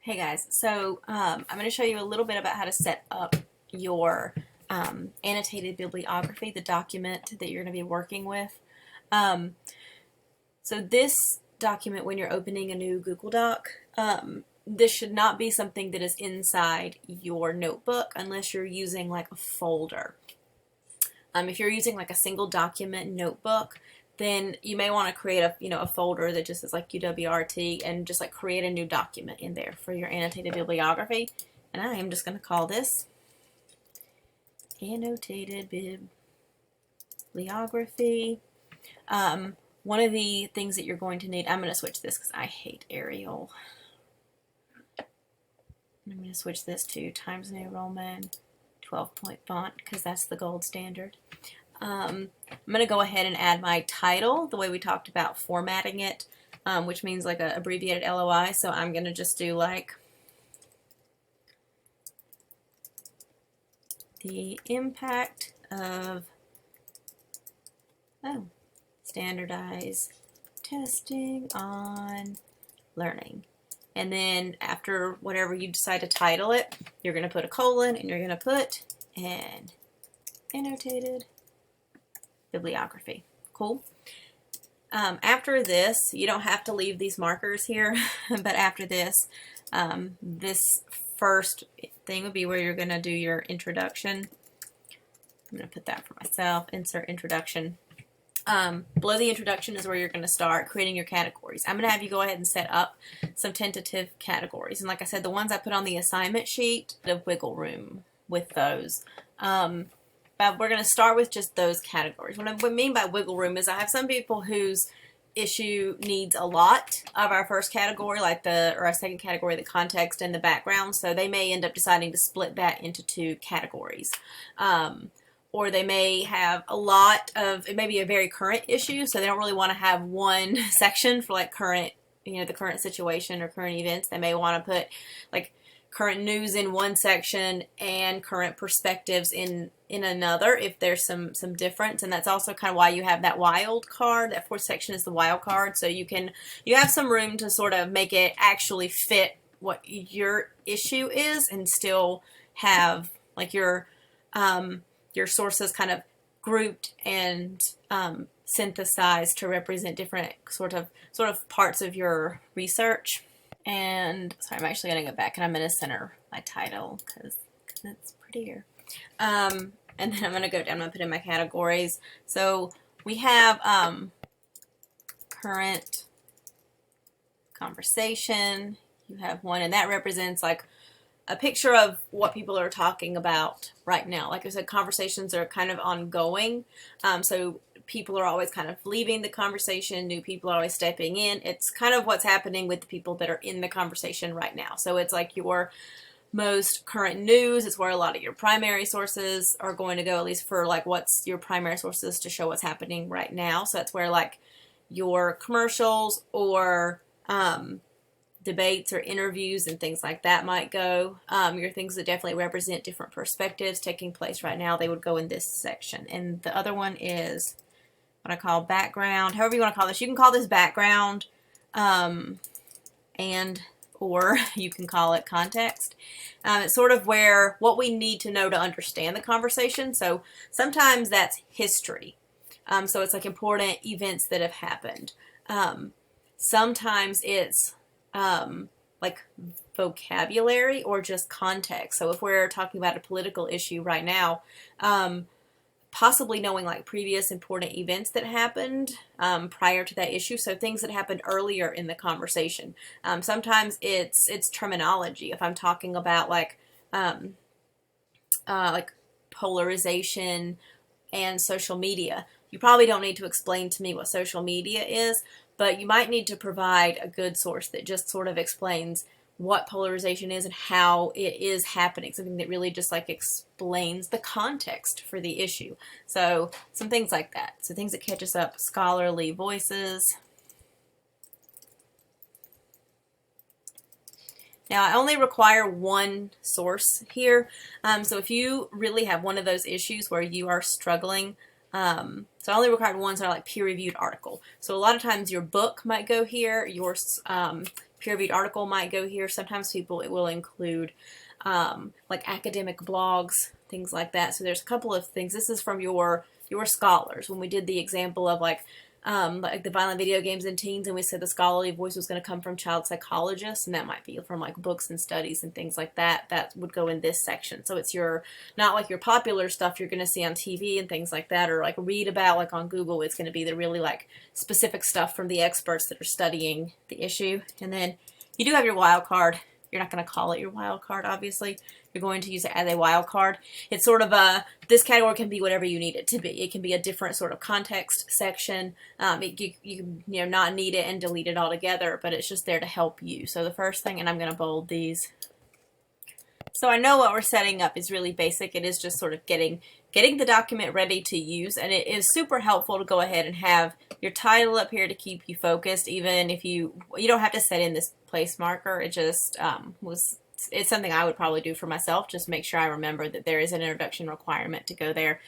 Hey guys, so I'm going to show you a little bit about how to set up your annotated bibliography, the document that you're going to be working with. Um, so this document, when you're opening a new Google Doc, this should not be something that is inside your notebook unless you're using like a folder. If you're using like a single document notebook, then you may want to create a folder that just is like UWRT and just like create a new document in there for your annotated bibliography. And I am just going to call this annotated bibliography. One of the things that you're going to need, I'm going to switch this because I hate Arial. I'm going to switch this to Times New Roman 12-point font because that's the gold standard. I'm going to go ahead and add my title the way we talked about formatting it, which means like an abbreviated LOI. So I'm going to just do like the impact of standardized testing on learning. And then after whatever you decide to title it, you're going to put a colon and you're going to put an annotated bibliography. Cool. After this, you don't have to leave these markers here, but after this, this first thing would be where you're going to do your introduction. I'm going to put that for myself, insert introduction. Below the introduction is where you're going to start creating your categories. I'm going to have you go ahead and set up some tentative categories. And like I said, the ones I put on the assignment sheet, the wiggle room with those. But we're going to start with just those categories. What I mean by wiggle room is I have some people whose issue needs a lot of our first category, like our second category, the context and the background. So they may end up deciding to split that into two categories. Or they may have a lot of, it may be a very current issue, so they don't really want to have one section for like current, the current situation or current events. They may want to put like current news in one section and current perspectives in another if there's some difference. And that's also kind of why you have that wild card. That fourth section is the wild card, so you have some room to sort of make it actually fit what your issue is and still have like your sources kind of grouped and synthesized to represent different sort of parts of your research. And sorry, I'm actually going to go back and I'm going to center my title because it's prettier. And then I'm going to go down and put in my categories. So we have current conversation. You have one, and that represents like a picture of what people are talking about right now. Like I said, conversations are kind of ongoing. So people are always kind of leaving the conversation. New people are always stepping in. It's kind of what's happening with the people that are in the conversation right now. So it's like your most current news. It's where a lot of your primary sources are going to go, at least for like what's your primary sources to show what's happening right now. So that's where like your commercials or debates or interviews and things like that might go. Your things that definitely represent different perspectives taking place right now, they would go in this section. And the other one is what I call background. However you want to call this. You can call this background or you can call it context. It's sort of where what we need to know to understand the conversation. So sometimes that's history. So it's like important events that have happened. Sometimes it's like vocabulary or just context. So if we're talking about a political issue right now, possibly knowing like previous important events that happened prior to that issue. So things that happened earlier in the conversation. Sometimes it's terminology. If I'm talking about like polarization and social media, you probably don't need to explain to me what social media is, but you might need to provide a good source that just sort of explains what polarization is and how it is happening. Something that really just like explains the context for the issue. So some things like that. So things that catch us up, scholarly voices. Now I only require one source here. So if you really have one of those issues where you are struggling, so I only required ones that are like peer-reviewed article. So a lot of times your book might go here, your peer-reviewed article might go here. Sometimes it will include like academic blogs, things like that. So there's a couple of things. This is from your scholars. When we did the example of like the violent video games in teens, and we said the scholarly voice was going to come from child psychologists, and that might be from like books and studies and things like that. That would go in this section. So it's not like your popular stuff you're going to see on TV and things like that, or like read about like on Google. It's going to be the really like specific stuff from the experts that are studying the issue. And then you do have your wild card. You're not going to call it your wild card, obviously. You're going to use it as a wild card. It's sort of this category can be whatever you need it to be. It can be a different sort of context section. You can not need it and delete it altogether, but it's just there to help you. So the first thing, and I'm going to bold these. So I know what we're setting up is really basic. It is just sort of getting the document ready to use, and it is super helpful to go ahead and have your title up here to keep you focused, even if you don't have to set in this place marker. It just it's something I would probably do for myself, just make sure I remember that there is an introduction requirement to go there.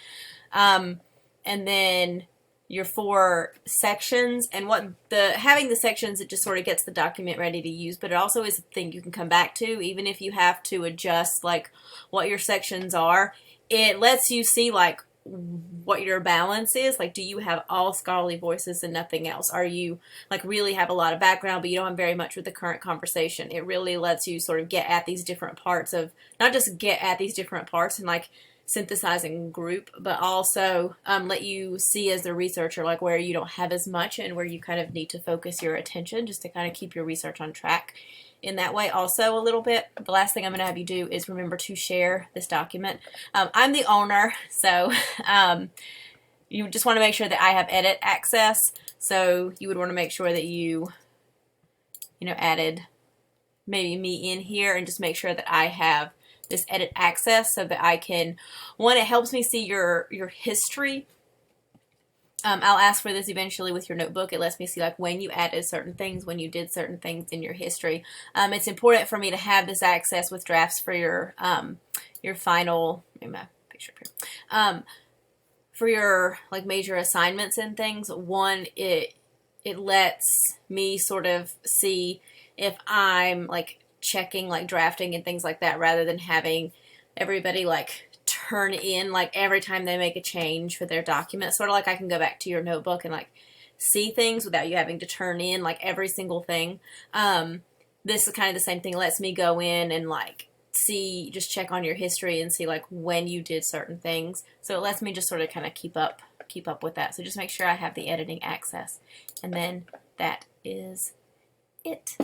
And then your 4 sections, and having the sections, it just sort of gets the document ready to use, but it also is a thing you can come back to, even if you have to adjust like what your sections are. It lets you see like what your balance is. Like, do you have all scholarly voices and nothing else? Are you like really have a lot of background, but you don't have very much with the current conversation? It really lets you sort of get at these different parts of, not just get at these different parts and like synthesizing group, but also let you see as the researcher like where you don't have as much and where you kind of need to focus your attention just to kind of keep your research on track in that way. Also a little bit, the last thing I'm going to have you do is remember to share this document. I'm the owner, so you just want to make sure that I have edit access. So you would want to make sure that you added maybe me in here, and just make sure that I have this edit access so that I can, one, it helps me see your history. I'll ask for this eventually with your notebook. It lets me see like when you added certain things, when you did certain things in your history. It's important for me to have this access with drafts for your final, my picture here, for your like major assignments and things. One, it lets me sort of see if I'm like checking like drafting and things like that, rather than having everybody like turn in like every time they make a change for their document. Sort of like I can go back to your notebook and like see things without you having to turn in like every single thing. This is kind of the same thing. It lets me go in and like see, just check on your history and see like when you did certain things. So it lets me just sort of kind of keep up with that. So just make sure I have the editing access, and then that is it.